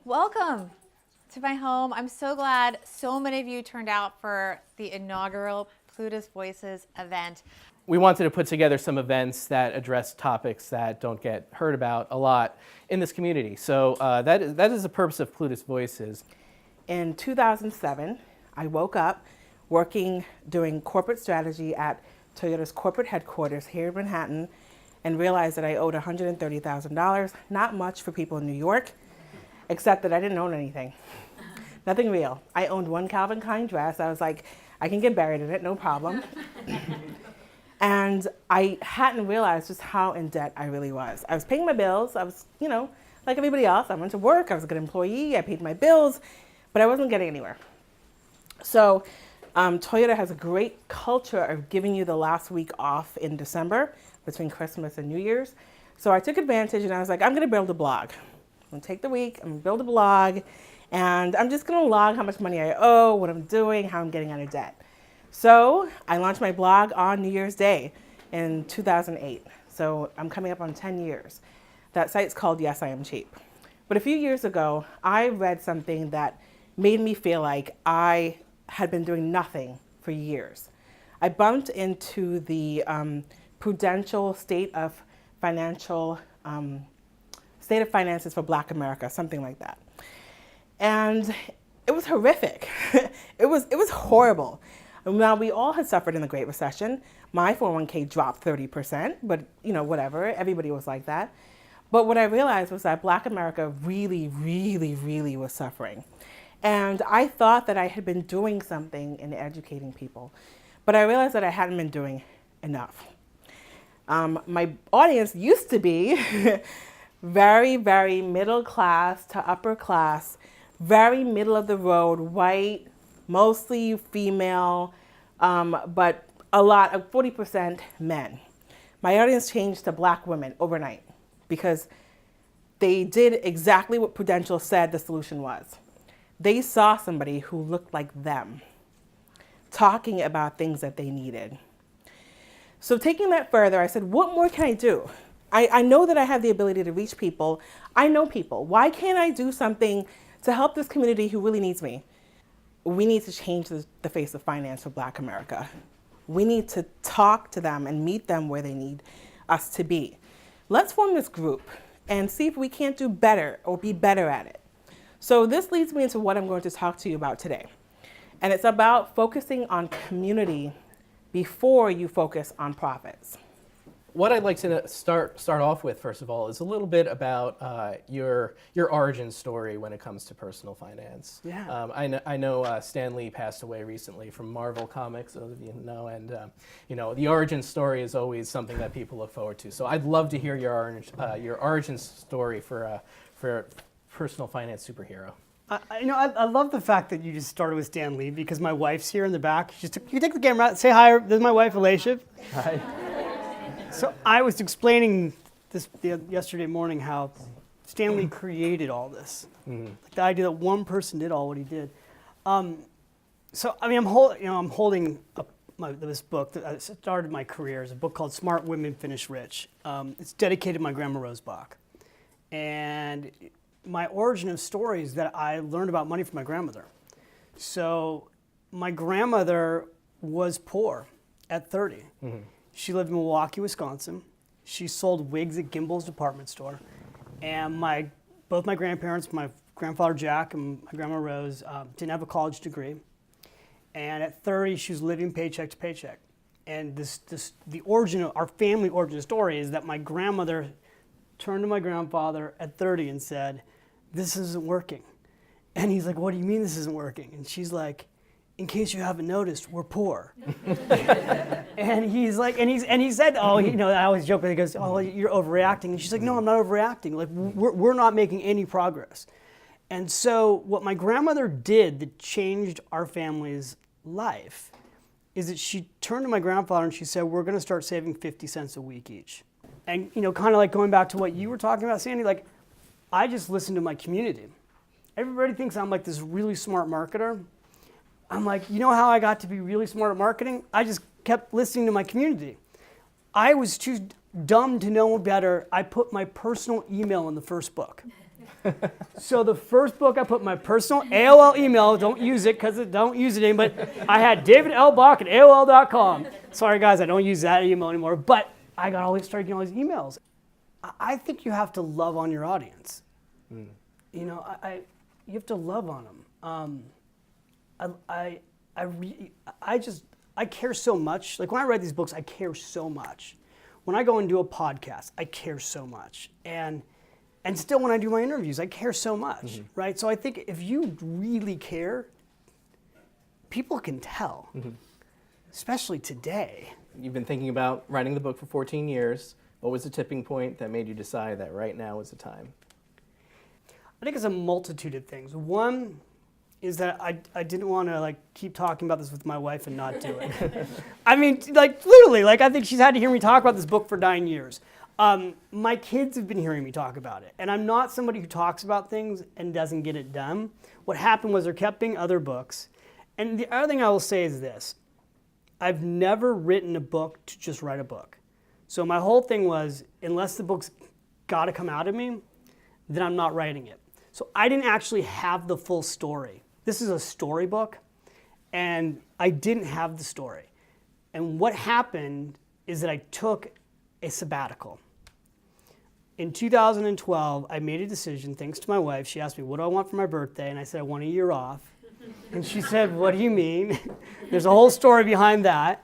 Welcome to my home. I'm so glad so many of you turned out for the inaugural Plutus Voices event. We wanted to put together some events that address topics that don't get heard about a lot in this community. So that is the purpose of Plutus Voices. In 2007, I woke up working doing corporate strategy at Toyota's corporate headquarters here in Manhattan and realized that I owed $130,000. Not much for people in New York, except that I didn't own anything. Nothing real. I owned one Calvin Klein dress. I was like, I can get buried in it, no problem. And I hadn't realized just how in debt I really was. I was paying my bills. I was, like everybody else. I went to work. I was a good employee. I paid my bills, but I wasn't getting anywhere. So Toyota has a great culture of giving you the last week off in December between Christmas and New Year's. So I took advantage and I was like, I'm going to build a blog. I'm going to take the week, I'm going to build a blog, and I'm just going to log how much money I owe, what I'm doing, how I'm getting out of debt. So I launched my blog on New Year's Day in 2008. So I'm coming up on 10 years. That site's called Yes, I Am Cheap. But a few years ago, I read something that made me feel like I had been doing nothing for years. I bumped into the Prudential State of Finances for Black America, something like that. And it was horrific. It was horrible. Now, we all had suffered in the Great Recession. My 401k dropped 30%, but whatever, everybody was like that. But what I realized was that Black America really, really, really was suffering. And I thought that I had been doing something in educating people, but I realized that I hadn't been doing enough. My audience used to be very, very middle class to upper class, very middle of the road, white, mostly female, but a lot of 40% men. My audience changed to Black women overnight because they did exactly what Prudential said the solution was. They saw somebody who looked like them, talking about things that they needed. So taking that further, I said, what more can I do? I know that I have the ability to reach people. I know people. Why can't I do something to help this community who really needs me? We need to change the face of finance for Black America. We need to talk to them and meet them where they need us to be. Let's form this group and see if we can't do better or be better at it. So this leads me into what I'm going to talk to you about today. And it's about focusing on community before you focus on profits. What I'd like to start off with, first of all, is a little bit about your origin story when it comes to personal finance. Yeah. I know Stan Lee passed away recently from Marvel Comics, those of you know, and the origin story is always something that people look forward to. So I'd love to hear your origin story for personal finance superhero. I love the fact that you just started with Stan Lee because my wife's here in the back. You can take the camera out, say hi. This is my wife, Alicia. Hi. So I was explaining this yesterday morning how Stan Lee created all this. Mm-hmm. Like the idea that one person did all what he did. So I mean, I'm holding up this book that started my career. It's a book called Smart Women Finish Rich. It's dedicated to my grandma Rose Bach, and my origin of story is that I learned about money from my grandmother. So my grandmother was poor at 30. Mm-hmm. She lived in Milwaukee, Wisconsin. She sold wigs at Gimbel's department store. And both my grandparents, my grandfather Jack and my grandma Rose, didn't have a college degree. And at 30, she was living paycheck to paycheck. And the origin of our family origin story is that my grandmother turned to my grandfather at 30 and said, "This isn't working." And he's like, "What do you mean this isn't working?" And she's like, "In case you haven't noticed, we're poor." And he's like, and he said, "Oh, I always joke, he goes, oh, you're overreacting." And she's like, "No, I'm not overreacting. Like, we're not making any progress." And so what my grandmother did that changed our family's life is that she turned to my grandfather and she said, "We're going to start saving 50 cents a week each." And, kind of like going back to what you were talking about, Sandy, like, I just listen to my community. Everybody thinks I'm like this really smart marketer. I'm like, you know how I got to be really smart at marketing? I just kept listening to my community. I was too dumb to know better. I put my personal email in the first book. So the first book I put my personal AOL email, don't use it because don't use it anymore, but I had David L. Bach at AOL.com. Sorry guys, I don't use that email anymore, but I started getting all these emails. I think you have to love on your audience. You know, you have to love on them. I care so much. Like when I write these books, I care so much. When I go and do a podcast, I care so much. And still when I do my interviews, I care so much, right? So I think if you really care, people can tell, especially today. You've been thinking about writing the book for 14 years. What was the tipping point that made you decide that right now was the time? I think it's a multitude of things. One is that I didn't want to like keep talking about this with my wife and not do it. I mean, like literally, like I think she's had to hear me talk about this book for 9 years. My kids have been hearing me talk about it, and I'm not somebody who talks about things and doesn't get it done. What happened was there kept being other books. And the other thing I will say is this. I've never written a book to just write a book. So my whole thing was, unless the book's got to come out of me, then I'm not writing it. So I didn't actually have the full story. This is a storybook, and I didn't have the story. And what happened is that I took a sabbatical. In 2012, I made a decision, thanks to my wife. She asked me, what do I want for my birthday? And I said, I want a year off. And she said, what do you mean? There's a whole story behind that.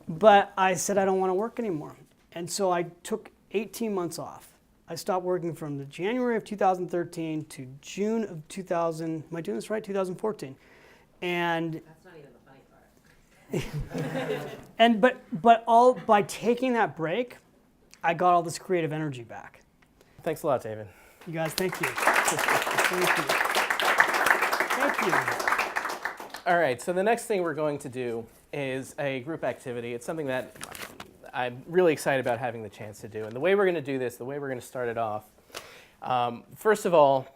But I said, I don't want to work anymore. And so I took 18 months off. I stopped working from the January of 2013 to June of 2000, am I doing this right? 2014. And That's not even the funny part. and but all by taking that break, I got all this creative energy back. Thanks a lot, David. You guys, thank you. Thank you. Thank you. All right, so the next thing we're going to do is a group activity. It's something that I'm really excited about having the chance to do. And the way we're going to do this, the way we're going to start it off, first of all,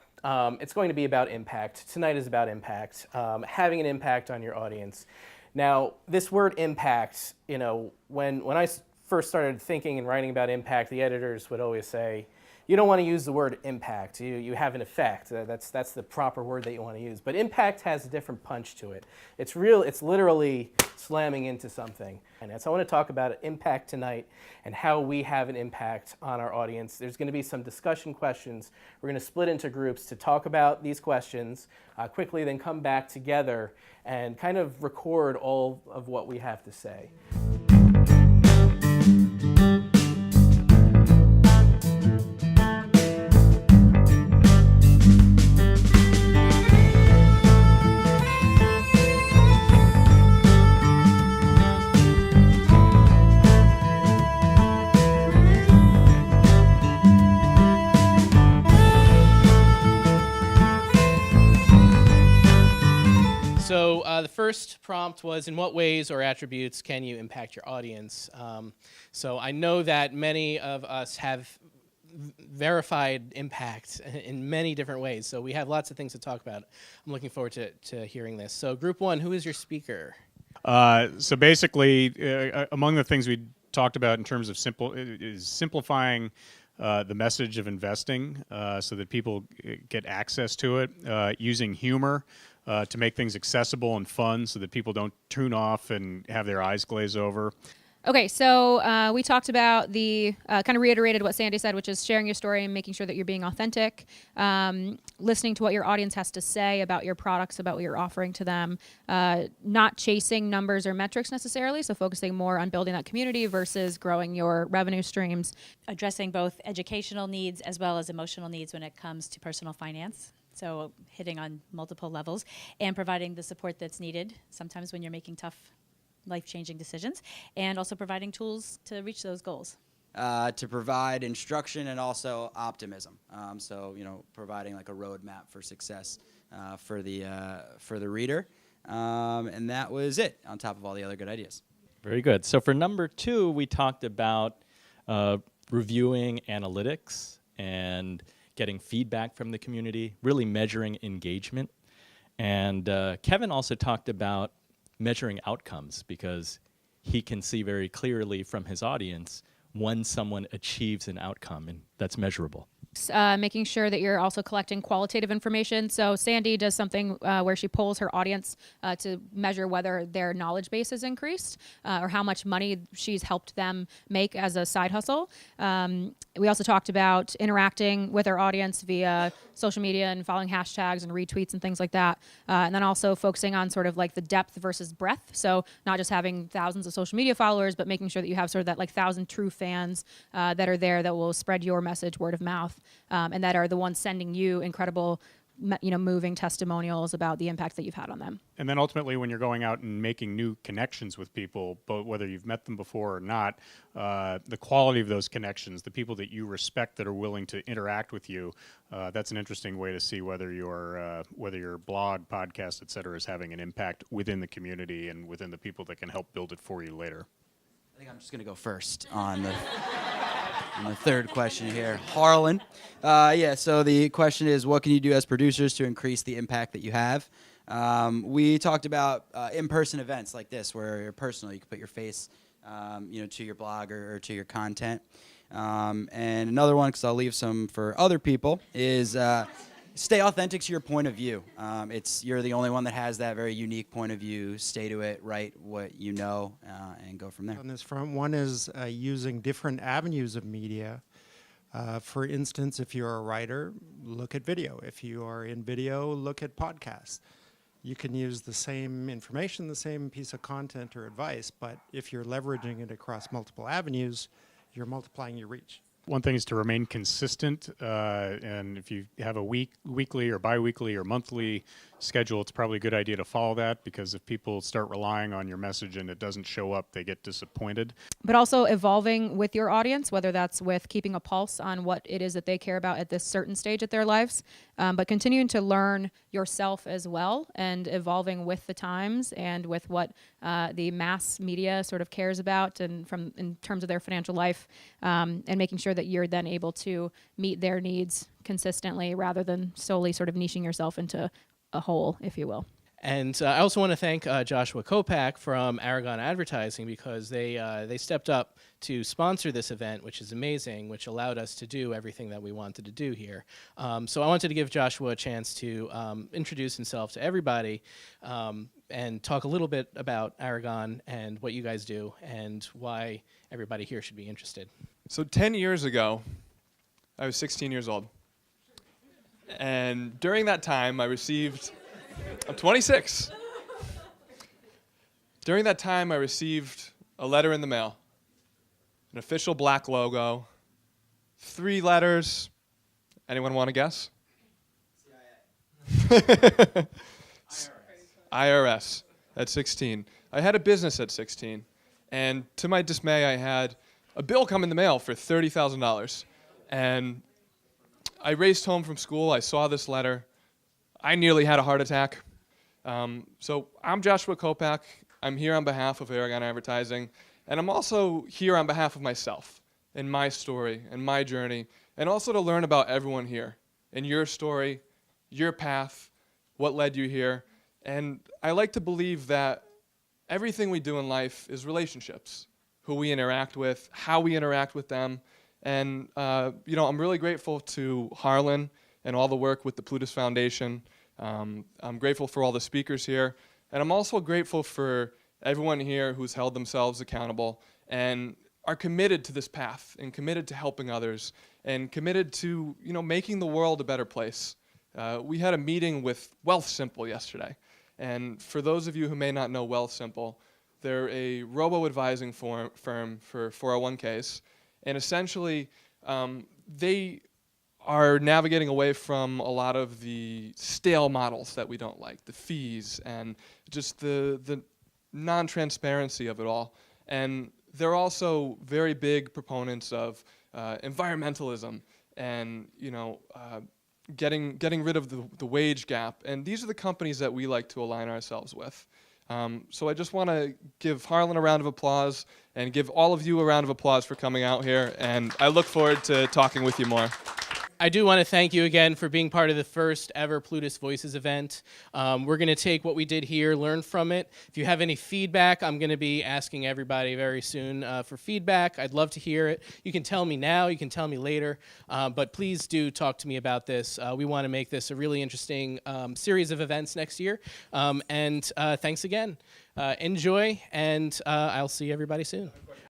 it's going to be about impact. Tonight is about impact, having an impact on your audience. Now, this word impact, you know, when I first started thinking and writing about impact, the editors would always say, you don't want to use the word impact. You have an effect. That's the proper word that you want to use. But impact has a different punch to it. It's literally slamming into something. And so I want to talk about impact tonight and how we have an impact on our audience. There's going to be some discussion questions. We're going to split into groups to talk about these questions quickly, then come back together and kind of record all of what we have to say. So the first prompt was, in what ways or attributes can you impact your audience? So I know that many of us have verified impact in many different ways. So we have lots of things to talk about. I'm looking forward to hearing this. So group one, who is your speaker? So basically, among the things we talked about in terms of simplifying the message of investing so that people get access to it, using humor to make things accessible and fun so that people don't tune off and have their eyes glaze over. Okay, so we talked about the, kind of reiterated what Sandy said, which is sharing your story and making sure that you're being authentic, listening to what your audience has to say about your products, about what you're offering to them, not chasing numbers or metrics necessarily, so focusing more on building that community versus growing your revenue streams. Addressing both educational needs as well as emotional needs when it comes to personal finance. So hitting on multiple levels and providing the support that's needed sometimes when you're making tough life-changing decisions, and also providing tools to reach those goals. To provide instruction and also optimism. So, you know, providing like a roadmap for success for the reader. And that was it, on top of all the other good ideas. Very good. So for number 2, we talked about reviewing analytics and getting feedback from the community, really measuring engagement. And Kevin also talked about measuring outcomes, because he can see very clearly from his audience when someone achieves an outcome, and that's measurable. making sure that you're also collecting qualitative information. So Sandy does something where she polls her audience to measure whether their knowledge base has increased or how much money she's helped them make as a side hustle. We also talked about interacting with our audience via social media and following hashtags and retweets and things like that. And then also focusing on sort of like the depth versus breadth. So not just having thousands of social media followers, but making sure that you have sort of that like 1,000 true fans that are there that will spread your message word of mouth, and that are the ones sending you incredible, moving testimonials about the impact that you've had on them. And then ultimately, when you're going out and making new connections with people, but whether you've met them before or not, the quality of those connections, the people that you respect that are willing to interact with you, that's an interesting way to see whether your blog, podcast, et cetera, is having an impact within the community and within the people that can help build it for you later. I think I'm just going to go first on the third question here. Harlan. So the question is, what can you do as producers to increase the impact that you have? We talked about in-person events like this where you're personal. You can put your face to your blog or to your content. And another one, because I'll leave some for other people, is stay authentic to your point of view. You're the only one that has that very unique point of view. Stay to it, write what you know, and go from there. On this front, one is using different avenues of media. For instance, if you're a writer, look at video. If you are in video, look at podcasts. You can use the same information, the same piece of content or advice, but if you're leveraging it across multiple avenues, you're multiplying your reach. One thing is to remain consistent, and if you have a weekly or biweekly or monthly schedule, it's probably a good idea to follow that, because if people start relying on your message and it doesn't show up, they get disappointed. But also evolving with your audience, whether that's with keeping a pulse on what it is that they care about at this certain stage of their lives, but continuing to learn yourself as well and evolving with the times and with what the mass media sort of cares about and in terms of their financial life, and making sure that you're then able to meet their needs consistently rather than solely sort of niching yourself into a hole, if you will. And I also want to thank Joshua Kopak from Aragon Advertising, because they stepped up to sponsor this event, which is amazing, which allowed us to do everything that we wanted to do here. So I wanted to give Joshua a chance to introduce himself to everybody and talk a little bit about Aragon and what you guys do and why everybody here should be interested. So 10 years ago, I was 16 years old. And during that time, I'm 26. During that time, I received a letter in the mail, an official black logo, 3 letters. Anyone want to guess? CIA. IRS at 16. I had a business at 16. And to my dismay, I had a bill come in the mail for $30,000. And I raced home from school. I saw this letter. I nearly had a heart attack. So I'm Joshua Kopak. I'm here on behalf of Aragon Advertising. And I'm also here on behalf of myself and my story and my journey, and also to learn about everyone here and your story, your path, what led you here. And I like to believe that everything we do in life is relationships, who we interact with, how we interact with them. And I'm really grateful to Harlan and all the work with the Plutus Foundation. I'm grateful for all the speakers here. And I'm also grateful for everyone here who's held themselves accountable and are committed to this path and committed to helping others and committed to making the world a better place. We had a meeting with Wealthsimple yesterday. And for those of you who may not know Wealthsimple, they're a robo-advising firm for 401ks. And essentially, they are navigating away from a lot of the stale models that we don't like, the fees and just the non-transparency of it all. And they're also very big proponents of environmentalism and getting rid of the wage gap. And these are the companies that we like to align ourselves with. So I just want to give Harlan a round of applause and give all of you a round of applause for coming out here. And I look forward to talking with you more. I do want to thank you again for being part of the first ever Plutus Voices event. We're going to take what we did here, learn from it. If you have any feedback, I'm going to be asking everybody very soon for feedback. I'd love to hear it. You can tell me now, you can tell me later, but please do talk to me about this. We want to make this a really interesting series of events next year. And thanks again. Enjoy, and I'll see everybody soon.